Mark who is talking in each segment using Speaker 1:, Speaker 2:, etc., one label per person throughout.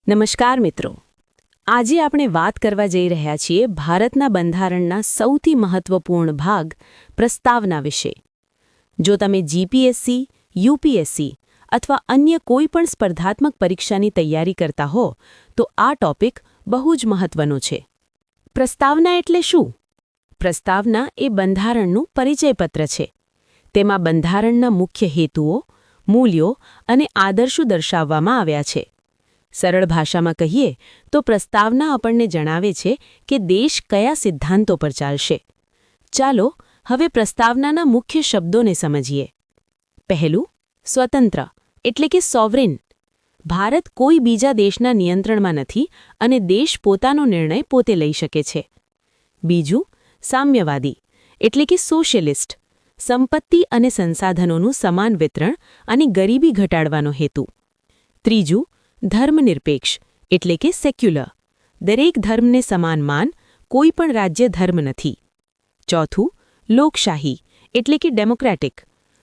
Speaker 1: નમસ્કાર મિત્રો, આજે આપણે વાત કરવા જઈ રહ્યા છીએ ભારતના બંધારણના સૌથી મહત્વપૂર્ણ ભાગ પ્રસ્તાવના વિશે. જો તમે જીપીએસસી, યુપીએસસી અથવા અન્ય કોઈ પણ સ્પર્ધાત્મક પરીક્ષાની તૈયારી કરતા હો તો આ ટોપિક બહુ જ મહત્વનો છે. પ્રસ્તાવના એટલે શું? પ્રસ્તાવના એ બંધારણનું પરિચયપત્ર છે. તેમાં બંધારણના મુખ્ય હેતુઓ, મૂલ્યો અને આદર્શો દર્શાવવામાં આવ્યા છે. સરળ ભાષામાં કહીએ તો પ્રસ્તાવના આપણને જણાવે છે કે દેશ કયા સિદ્ધાંતો પર ચાલશે. ચાલો હવે પ્રસ્તાવનાના મુખ્ય શબ્દોને સમજીએ. પહેલું, સ્વતંત્ર એટલે કે સોવરેન. ભારત કોઈ બીજા દેશના નિયંત્રણમાં નથી અને દેશ પોતાનો નિર્ણય પોતે લઈ શકે છે. બીજું, સામ્યવાદી એટલે કે સોશિયલિસ્ટ. સંપત્તિ અને સંસાધનોનું સમાન વિતરણ અને ગરીબી ઘટાડવાનો હેતુ. ત્રીજું, ધર્મનિરપેક્ષ એટલે કે સેક્યુલર. દરેક ધર્મને સમાન માન, કોઈ પણ રાજ્ય ધર્મ નથી. ચોથું, લોકશાહી એટલે કે ડેમોક્રેટિક.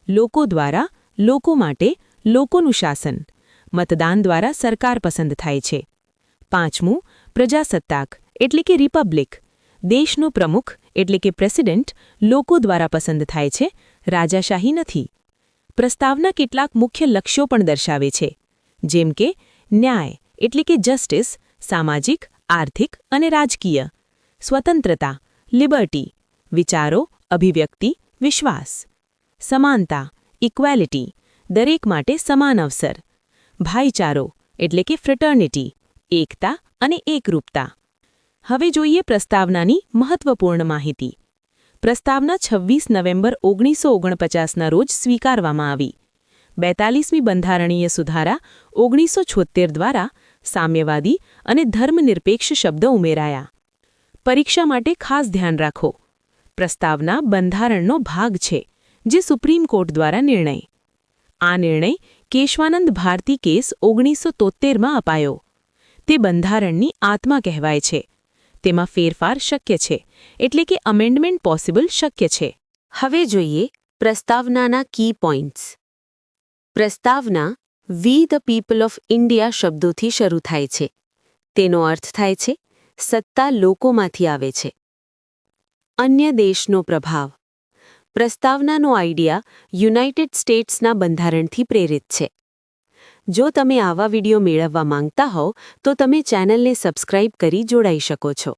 Speaker 1: લોકો દ્વારા, લોકો માટે, લોકોનું શાસન. મતદાન દ્વારા સરકાર પસંદ થાય છે. પાંચમું, પ્રજાસત્તાક એટલે કે રિપબ્લિક. દેશનો પ્રમુખ એટલે કે પ્રેસિડેન્ટ લોકો દ્વારા પસંદ થાય છે, રાજાશાહી નથી. પ્રસ્તાવના કેટલાક મુખ્ય લક્ષ્યો પણ દર્શાવે છે, જેમ કે ન્યાય એટલે કે જસ્ટિસ, સામાજિક, આર્થિક અને રાજકીય. સ્વતંત્રતા, લિબર્ટી, વિચારો, અભિવ્યક્તિ, વિશ્વાસ. સમાનતા, ઇક્વેલિટી, દરેક માટે સમાન અવસર. ભાઈચારો એટલે કે ફ્રેટર્નિટી, એકતા અને એકરૂપતા. હવે જોઈએ પ્રસ્તાવનાની મહત્વપૂર્ણ માહિતી. પ્રસ્તાવના 26 નવેમ્બર 1949ના રોજ સ્વીકારવામાં આવી. 42મી બંધારણીય સુધારા 1976 દ્વારા સામ્યવાદી અને ધર્મનિરપેક્ષ શબ્દ ઉમેરાયા. પરીક્ષા માટે ખાસ ધ્યાન રાખો. પ્રસ્તાવના બંધારણનો ભાગ છે, જે સુપ્રીમ કોર્ટ દ્વારા નિર્ણય. આ નિર્ણય કેશવાનંદ ભારતી કેસ 1973માં અપાયો. તે બંધારણની આત્મા કહેવાય છે. તેમાં ફેરફાર શક્ય છે, એટલે કે અમેન્ડમેન્ટ પોસિબલ શક્ય છે. હવે જોઈએ પ્રસ્તાવનાના કી પોઇન્ટ્સ. પ્રસ્તાવના વી ધ પીપલ ઓફ ઇન્ડિયા શબ્દોથી શરૂ થાય છે. તેનો અર્થ થાય છે સત્તા લોકોમાંથી આવે છે. અન્ય દેશનો પ્રભાવ. પ્રસ્તાવનાનો આઈડિયા યુનાઇટેડ સ્ટેટ્સના બંધારણથી પ્રેરિત છે. જો તમે આવા વિડિયો મેળવવા માંગતા હો તો તમે ચેનલને સબસ્ક્રાઇબ કરી જોડાઈ શકો છો.